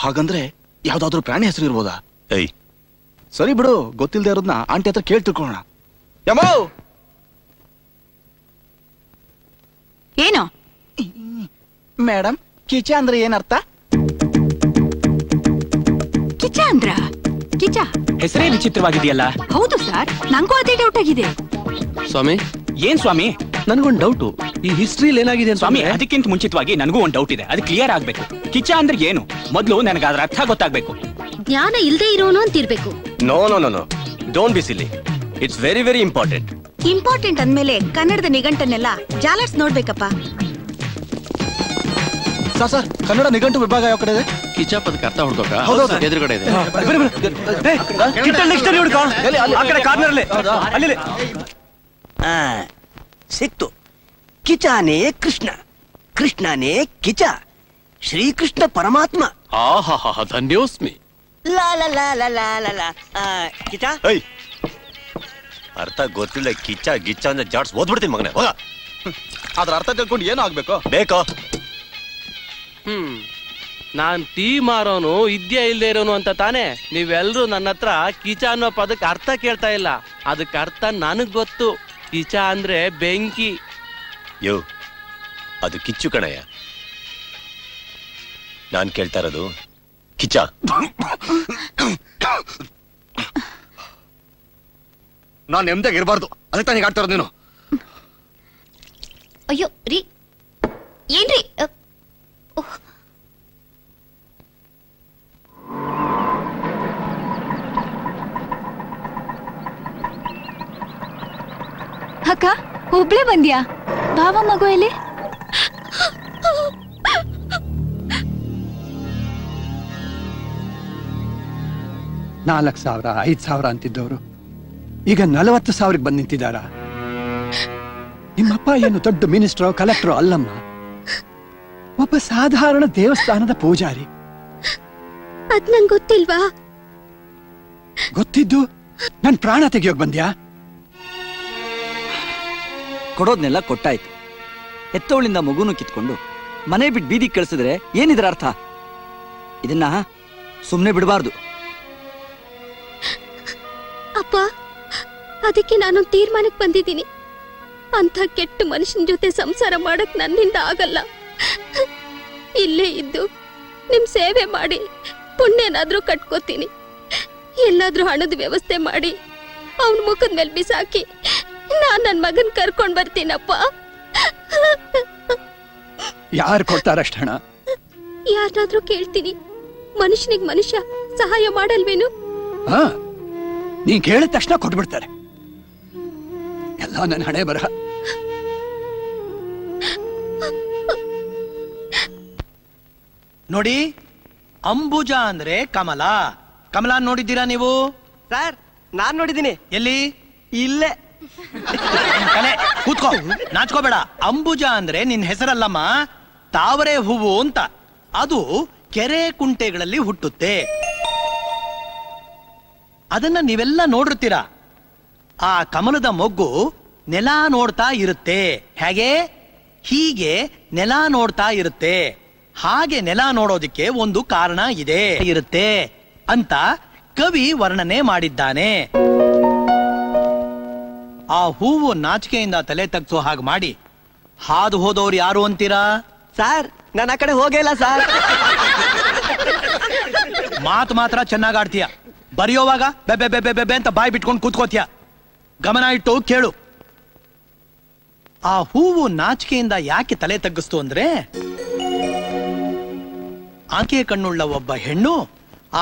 ಹಾಗಂದ್ರೆ ಯಾವ್ದಾದ್ರು ಪ್ರಾಣಿ ಹೆಸರು ಇರ್ಬೋದಾ? ಏಯ್, ಸರಿ ಬಿಡು, ಗೊತ್ತಿಲ್ಲದೆ ಇರೋದನ್ನ ಆಂಟಿ ಹತ್ರ ಕೇಳಿ ತಿಳ್ಕೊಳ್ಳೋಣ. ಯಮೋ, ಏನು ಮೇಡಮ್, ಕಿಚ ಅಂದ್ರೆ ಏನರ್ಥ? ಕಿಚ ಅಂದ್ರ? ಕಿಚ ಹೆಸರೇ ವಿಚಿತ್ರವಾಗಿದೆಯಲ್ಲ. ಹೌದು ಸರ್, ನಂಗೂ ಅದೇ ಡೌಟ್ ಆಗಿದೆ. ಸ್ವಾಮಿ, ಏನ್ ಸ್ವಾಮಿ? ನನ್ಗೊಂದು ಡೌಟು. ಈ ಹಿಸ್ಟ್ರಿಲಿ ಏನಾಗಿದೆ ಸ್ವಾಮಿ, ಅದಕ್ಕಿಂತ ಮುಂಚಿತವಾಗಿ ನನಗೂ ಒಂದು ಡೌಟ್ ಇದೆ, ಅದು ಕ್ಲಿಯರ್ ಆಗ್ಬೇಕು. ಕಿಚ ಅಂದ್ರೆ ಏನು ಮೊದಲು ನನಗೆ ಅದರ ಅರ್ಥ ಗೊತ್ತಾಗ್ಬೇಕು. ಜ್ಞಾನ ಇಲ್ದೇ ಇರೋನು ಅಂತಿರ್ಬೇಕು. No no no no, don't be silly. It's very very important. Important ಅಂದ್ಮೇಲೆ ಕನ್ನಡದ ನಿಘಂಟನ್ನೆಲ್ಲ ಜಾಲರ್ಸ್ ನೋಡ್ಬೇಕಪ್ಪ. ಸರ್, ಕನ್ನಡ ನಿಘಂಟು ವಿಭಾಗ ಯಾವ ಕಡೆ ಇದೆ? ಕಿಚ ಪದಕ್ಕೆ ಅರ್ಥ ಹುಡ್ಕೋಕ ಹೌದು. ಎದುರುಗಡೆ ಇದೆ. ಸಿಕ್ತು. ಕಿಚಾನೇ ಕೃಷ್ಣ, ಕೃಷ್ಣನೇ ಕಿಚ, ಶ್ರೀಕೃಷ್ಣ ಪರಮಾತ್ಮ. ಆಹಾ, ಧನ್ಯೋಸ್ಮಿ. ಲಾ ಲಾ ಲಾ ಲಾ ಲಾ ಲಾ ಲಾ. ಕಿಚ, ಏಯ್, ಅರ್ಥ ಗೊತ್ತಿಲ್ಲ ಕಿಚ್ಚ ಗಿಚ್ಚ ಅಂದ್ರೆ ಜಾಡ್ಸ್ ಓದ್ಬಿಡ್ತೀನಿ ಮಗನೇ. ಹೋಗ. ಅದ್ರ ಅರ್ಥ ತಿಳ್ಕೊಂಡು ಏನು ಆಗ್ಬೇಕು? ಬೇಕೋ? ನಾನ್ ಟೀ ಮಾರೋನು ಇದ್ಯಾ ಇಲ್ದೇ ಇರೋನು ಅಂತ ತಾನೇ ನೀವೆಲ್ರೂ ನನ್ನ ಹತ್ರ ಕಿಚ ಅನ್ನೋ ಪದಕ್ಕೆ ಅರ್ಥ ಕೇಳ್ತಾ ಇಲ್ಲ. ಅದಕ್ಕೆ ಅರ್ಥ ನನಗ್ ಗೊತ್ತು. ಕಿಚ ಅಂದ್ರೆ ಬೆಂಕಿ. ಯೋ, ಅದು ಕಿಚ್ಚು ಕಣಯ್ಯ. ನಾನ್ ಕೇಳ್ತಾ ಇರೋದು ಕಿಚ್ಚ. ನಾನು ನೆಮ್ಮದಿಯಾಗಿ ಇರಬಾರ್ದು, ಅದಕ್ಕೆ ತಾನೇ ಆಡ್ತಾ ಇರೋದು ನೀನು. ಅಯ್ಯೋ ರೀ, ಏನ್ರಿ? ಅಕ್ಕ, ಒಬ್ಳೆ ಬಂದ್ಯಾ? ಬಾವ ಮಗು ಎಲ್ಲಿ? ನಾಲ್ಕು ಸಾವಿರ 5,000 ಅಂತಿದ್ದವರು ಈಗ 40,000 ಬಂದು ನಿಂತಿದ್ದಾರ. ನಿಮ್ಮಪ್ಪ ಏನು ದೊಡ್ಡ ಮಿನಿಸ್ಟ್ರೋ ಕಲೆಕ್ಟ್ರೋ ಅಲ್ಲಮ್ಮ, ಒಬ್ಬ ಸಾಧಾರಣ ದೇವಸ್ಥಾನದ ಪೂಜಾರಿ. ಅದ್ ನಂಗೆ ಗೊತ್ತಿಲ್ವಾ? ಗೊತ್ತಿದ್ದು ನನ್ ಪ್ರಾಣ ತೆಗಿಯೋಕ್ ಬಂದ್ಯಾ? ಕೊಡೋದ್ನೆಲ್ಲ ಕೊಟ್ಟಾಯ್ತು. ಹೆತ್ತವಳಿಂದ ಮಗುನು ಕಿತ್ಕೊಂಡು ಮನೆ ಬಿಟ್ಟು ಬೀದಿಗೆ ಕಳಿಸಿದ್ರೆ ಏನಿದ್ರ ಅರ್ಥ? ಇದನ್ನ ಸುಮ್ನೆ ಬಿಡಬಾರ್ದು. ಅಪ್ಪ, ಅದಕ್ಕೆ ನಾನೊಂದು ತೀರ್ಮಾನಕ್ಕೆ ಬಂದಿದ್ದೀನಿ. ಅಂತ ಕೆಟ್ಟ ಮನುಷ್ಯನ ಜೊತೆ ಸಂಸಾರ ಮಾಡಕ್ ನನ್ನಿಂದ ಆಗಲ್ಲ. ಇಲ್ಲೇ ಇದ್ದು ನಿಮ್ ಸೇವೆ ಮಾಡಿ ಪುಣ್ಯನಾದ್ರೂ ಕಟ್ಕೋತೀನಿ. ಎಲ್ಲಾದ್ರೂ ಹಣದ ವ್ಯವಸ್ಥೆ ಮಾಡಿ ಅವನ ಮುಖದ ಮೇಲೆ ಬಿಸಾಕಿ ನಾನ್ ನನ್ ಮಗನ್ ಕರ್ಕೊಂಡ್ ಬರ್ತೀನಪ್ಪ. ಯಾರು ಕೊಡ್ತಾರಷ್ಟ ಹಣ? ಯಾರನ್ನಾದ್ರೂ ಕೇಳ್ತೀನಿ. ಮನುಷ್ಯನಿಗೆ ಮನುಷ್ಯ ಸಹಾಯ ಮಾಡಲ್ವೇನು? ಹಾ, ನೀನ್ ಕೇಳಿದ ತಕ್ಷಣ ಕೊಟ್ಬಿಡ್ತಾರೆ. ಎಲ್ಲ ನನ್ನ ಹಣೆ ಬರಹ. ನೋಡಿ, ಅಂಬುಜ ಅಂದ್ರೆ ಕಮಲ. ಕಮಲ ನೋಡಿದ್ದೀರಾ ನೀವು? ಸರ್, ನಾನ್ ನೋಡಿದ್ದೀನಿ. ಎಲ್ಲಿ? ಇಲ್ಲೇ. ಕಲೆ, ಕೂತ್ಕೋ, ನಾಚ್ಕೋಬೇಡ. ಅಂಬುಜ ಅಂದ್ರೆ ನಿನ್ ಹೆಸರಲ್ಲಮ್ಮ, ತಾವರೆ ಹೂವು ಅಂತ. ಅದು ಕೆರೆ ಕುಂಟೆಗಳಲ್ಲಿ ಹುಟ್ಟುತ್ತೆ. ಅದನ್ನ ನೀವೆಲ್ಲ ನೋಡಿರ್ತೀರಾ. ಆ ಕಮಲದ ಮೊಗ್ಗು ನೆಲ ನೋಡ್ತಾ ಇರುತ್ತೆ. ಹೇಗೆ? ಹೀಗೆ ನೆಲ ನೋಡ್ತಾ ಇರುತ್ತೆ. ಹಾಗೆ ನೆಲ ನೋಡೋದಿಕ್ಕೆ ಒಂದು ಕಾರಣ ಇದೆ ಇರುತ್ತೆ ಅಂತ ಕವಿ ವರ್ಣನೆ ಮಾಡಿದ್ದಾನೆ. ಆ ಹೂವು ನಾಚಿಕೆಯಿಂದ ತಲೆ ತಗ್ಸೋ ಹಾಗೆ ಮಾಡಿ ಹಾದು ಹೋದವ್ರು ಯಾರು ಅಂತೀರಾ? ಸರ್, ನಾನು ಆ ಕಡೆ ಹೋಗೇ ಇಲ್ಲ ಸರ್. ಮಾತು ಮಾತ್ರ ಚೆನ್ನಾಗ್ ಆಡ್ತೀಯ, ಬರೆಯೋವಾಗ ಬೆಬೆ ಬೆಬೆ ಬೆಬೆ ಅಂತ ಬಾಯಿ ಬಿಟ್ಕೊಂಡು ಕೂತ್ಕೋತೀಯ. ಗಮನ ಇಟ್ಟು ಕೇಳು. ಆ ಹೂವು ನಾಚಿಕೆಯಿಂದ ಯಾಕೆ ತಲೆ ತಗ್ಗಿಸ್ತು ಅಂದ್ರೆ, ಆಕೆ ಕಣ್ಣುಳ್ಳ ಒಬ್ಬ ಹೆಣ್ಣು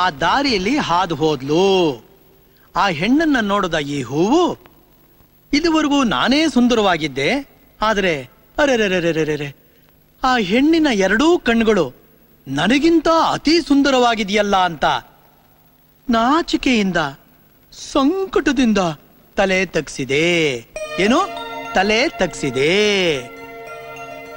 ಆ ದಾರಿಯಲ್ಲಿ ಹಾದು ಹೋದ್ಲು. ಆ ಹೆಣ್ಣನ್ನ ನೋಡಿದ ಈ ಹೂವು, ಇದುವರೆಗೂ ನಾನೇ ಸುಂದರವಾಗಿದ್ದೆ, ಆದ್ರೆ ಅರೆರೆರೆರೆರೆರೆ, ಆ ಹೆಣ್ಣಿನ ಎರಡೂ ಕಣ್ಣುಗಳು ನನಗಿಂತ ಅತಿ ಸುಂದರವಾಗಿದೆಯಲ್ಲ ಅಂತ ನಾಚಿಕೆಯಿಂದ ಸಂಕಟದಿಂದ ತಲೆ ತಗ್ಸಿದೆ. ಏನು? ತಲೆ ತಗ್ಸಿದೆ.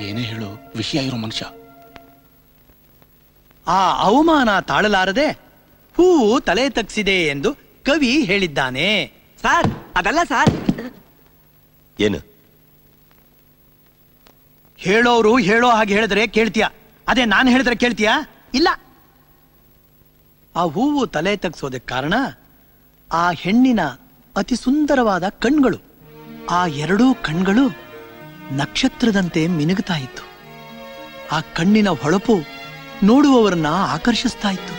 ಏನೇ ಹೇಳು, ವಿಷಯ ಇರೋ ಮನುಷ್ಯ. ಆ ಅವಮಾನ ತಾಳಲಾರದೆ ಹೂವು ತಲೆ ತಗ್ಸಿದೆ ಎಂದು ಕವಿ ಹೇಳಿದ್ದಾನೆ. ಸರ್, ಅದಲ್ಲ ಸರ್. ಏನು? ಹೇಳೋರು ಹೇಳೋ ಹಾಗೆ ಹೇಳಿದ್ರೆ ಕೇಳ್ತೀಯ, ಅದೇ ನಾನು ಹೇಳಿದ್ರೆ ಕೇಳ್ತೀಯಾ? ಇಲ್ಲ. ಆ ಹೂವು ತಲೆ ತಗ್ಸೋದಕ್ಕೆ ಕಾರಣ ಆ ಹೆಣ್ಣಿನ ಅತಿ ಸುಂದರವಾದ ಕಣ್ಗಳು. ಆ ಎರಡೂ ಕಣ್ಗಳು ನಕ್ಷತ್ರದಂತೆ ಮಿನುಗುತ್ತಾ ಇತ್ತು. ಆ ಕಣ್ಣಿನ ಹೊಳಪು ನೋಡುವವರನ್ನ ಆಕರ್ಷಿಸ್ತಾ ಇತ್ತು.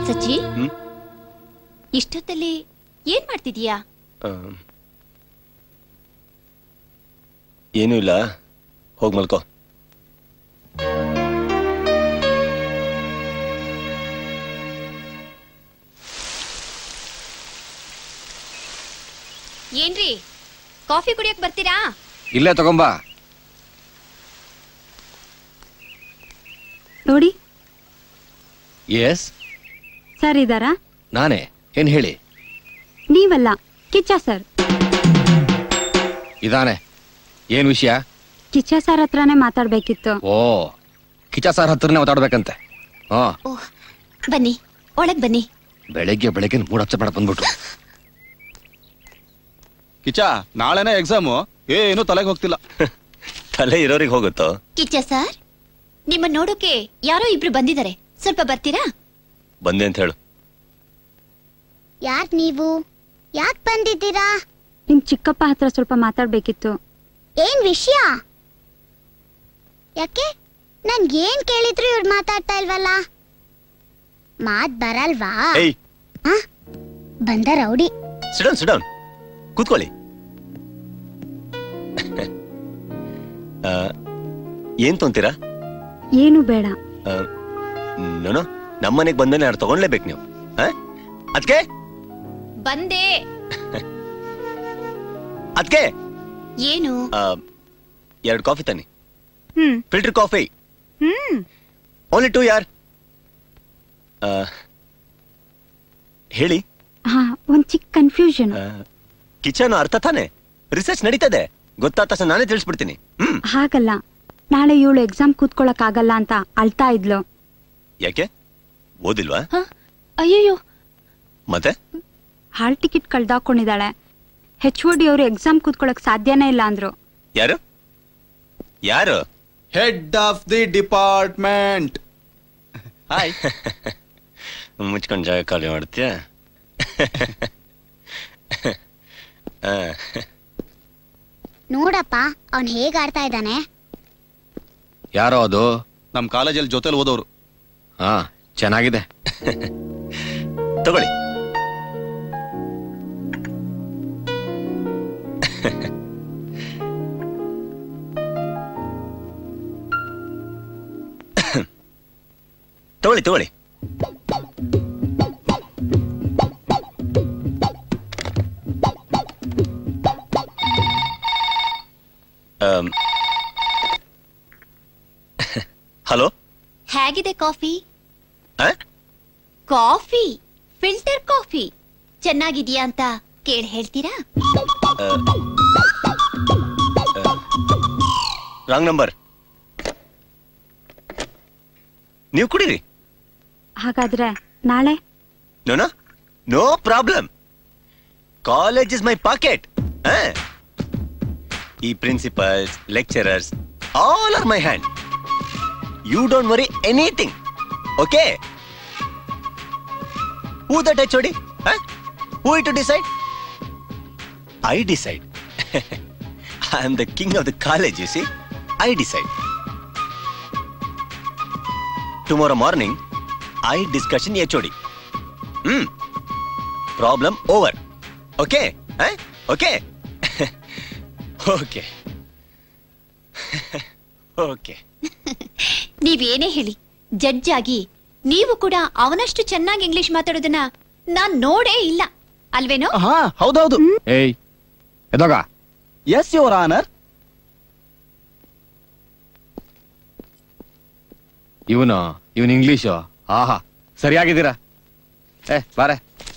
ಸಚ್ಚಿ, ಇಷ್ಟೊತ್ತಲ್ಲಿ ಏನ್ ಮಾಡ್ತಿದೀಯಾ? ಏನೂ ಇಲ್ಲ, ಹೋಗ್ ಮಲ್ಕೋ. ಏನ್ರಿ, ಕಾಫಿ ಕುಡಿಯಕ್ ಬರ್ತೀರಾ? ಇಲ್ಲೇ ತಗೊಂಬಾ. ನೋಡಿ ಎಸ್, ಸರ್ ಇದಾರಾ? ನಾನೇ. ಏನ್ ಹೇಳಿ? ನೀವಲ್ಲ, ಕಿಚ್ಚ ಸರ್. ಇದಾನೆ. ಏನ್ ವಿಷಯ? ಕಿಚ್ಚ ಸರ್ ಹತ್ರನೇ ಮಾತಾಡ್ಬೇಕಿತ್ತು. ಓ, ಕಿಚ್ಚ ಸಾರ್ ಹತ್ರನೇ ಮಾತಾಡ್ಬೇಕಂತೆ. ಓಹ್, ಬನ್ನಿ, ಒಳಗ್ ಬನ್ನಿ. ಬೆಳಗ್ಗೆ ಬೆಳಗ್ಗೆ ಮೂಡ್ ಹಚ್ಚ ಬೇಡ ಬಂದ್ಬಿಟ್ರು. ಕಿಚ್ಚ, ನಾಳೆನೇ ಎಕ್ಸಾಮು. ಏನು ತಲೆಗೆ ಹೋಗ್ತಿಲ್ಲ. ತಲೆ ಇರೋರಿಗೆ ಹೋಗುತ್ತೋ? ಕಿಚ್ಚ ಸರ್, ನಿಮ್ಮ ನೋಡೋಕೆ ಯಾರೋ ಇಬ್ರು ಬಂದಿದ್ದಾರೆ, ಸ್ವಲ್ಪ ಬರ್ತೀರಾ? ಬಂದೆ ಅಂತ ಹೇಳು. ಯಾರ್ ನೀವು? ಯಾಕ್ ಬಂದಿದ್ದೀರಾ? ನಿಮ್ ಚಿಕ್ಕಪ್ಪ ಹತ್ರ ಸ್ವಲ್ಪ ಮಾತಾಡ್ಬೇಕಿತ್ತು. ಏನ್ ವಿಷಯ? ಯಾಕೆ ನನ್ಗೇನ್ ಕೇಳಿದ್ರು ಇವ್ರು ಮಾತಾಡ್ತಾ ಇಲ್ವಲ್ಲ? ಮಾತ್ ಬರಲ್ವಾ? ಏಯ್, ಬಂದ ರೌಡಿ. ಸಿಡೌನ್ ಸಿಡೌನ್, ಕೂತ್ಕೊಳ್ಳಿ. ಏನ್ ತೊಂತೀರಾ? ಏನು ಬೇಡ. ನೋನು, ನಮ್ಮನೆಗ್ ಬಂದ್ರೆ ಯಾರು ತಗೊಂಡ್ಲೇಬೇಕು ನೀವು. ಅದ್ಕೆ ಬಂದೆ. ಅದ್ಕೆ ಏನು? 2 ಕಾಫಿ ತನ್ನಿ. ಹ್ಮ್ ಫಿಲ್ಟರ್ ಕಾಫಿ. ಹ್ಮ್ ಓನ್ಲಿ 2 ಯಾರ್. ಹೇಳಿ. ಹಾ, ಒಂದ್ ಚಿಕ್ಕ ಕನ್ಫ್ಯೂಷನ್. ಕಿಚನ್ ಅರ್ಥ ತಾನೆ? ರಿಸರ್ಚ್ ನಡೀತದೆ, ಗೊತ್ತಾದ ತಕ್ಷಣ ನಾನೇ ತಿಳಿಸ್ಬಿಡ್ತೀನಿ. ಹಾಗಲ್ಲ, ನಾಳೆ ಇವಳು ಎಕ್ಸಾಮ್ ಕೂತ್ಕೊಳಕ್ ಆಗಲ್ಲ ಅಂತ ಅಳ್ತಾ ಇದ್ಲು. ಯಾಕೆ, ಓದಿಲ್ವಾ? ಅಯ್ಯಯ್ಯೋ, ಮತ್ತೆ ಹಾಲ್ ಟಿಕೆಟ್ ಕಳ್ದಾಕೊಂಡಿದ್ದಾಳೆ. HOD ಅವರು ಎಕ್ಸಾಮ್ ಕೂತ್ಕೊಳಕ್ ಸಾಧ್ಯನೇ ಇಲ್ಲ ಅಂದ್ರು. ಯಾರು ಯಾರು? Head of the department. Hi. ಮುಚ್ಕೊಂಡ್ ಜಾಗ ಖಾಲಿ ಮಾಡ್ತೀಯ? ನೋಡಪ್ಪ ಅವನ್ ಹೇಗ್ ಆಡ್ತಾ ಇದ್ದಾನೆ. ಯಾರೋ ಅದು? ನಮ್ ಕಾಲೇಜಲ್ಲಿ ಜೊತೆಲಿ ಓದೋರು. ಹಾ, ಚೆನ್ನಾಗಿದೆ. ತಗೊಳ್ಳಿ. ತಗೊಳ್ಳಿ ತಗೊಳ್ಳಿ. ಹಲೋ ಹೇಗಿದೆ ಕಾಫಿ? ಕಾಫಿ ಫಿಲ್ಟರ್ ಕಾಫಿ ಚೆನ್ನಾಗಿದ್ಯಾ ಅಂತ ಕೇಳಿ ಹೇಳ್ತೀರಾ? Wrong number. ನೀವು ಕುಡೀರಿ. ಹಾಗಾದ್ರೆ ನಾಳೆ no no problem. College is my pocket. ಈ principals, lecturers all are my hand. You don't worry anything. Okay? Who that HOD? Who to decide? I decide. I am the king of the college, you see. I decide. Tomorrow morning, I discussion HOD. Problem over. Okay? Okay? Okay. Okay. ನೀವೇನೇ ಹೇಳಿ, judge ಆಗಿ ನೀವು ಕೂಡ ಅವನಷ್ಟು ಚೆನ್ನಾಗಿ English ಮಾತಾಡೋದನ್ನ ನಾನ್ ನೋಡೇ ಇಲ್ಲ, ಅಲ್ವೇನೋ? ಹಾ ಹೌದೌದು. ಏಯ್ ಎದೋಗ. Yes your honour. ಇವನು ಇಂಗ್ಲಿಷು ಆಹಾ ಸರಿಯಾಗಿದ್ದೀರಾ. ಬಾರೆ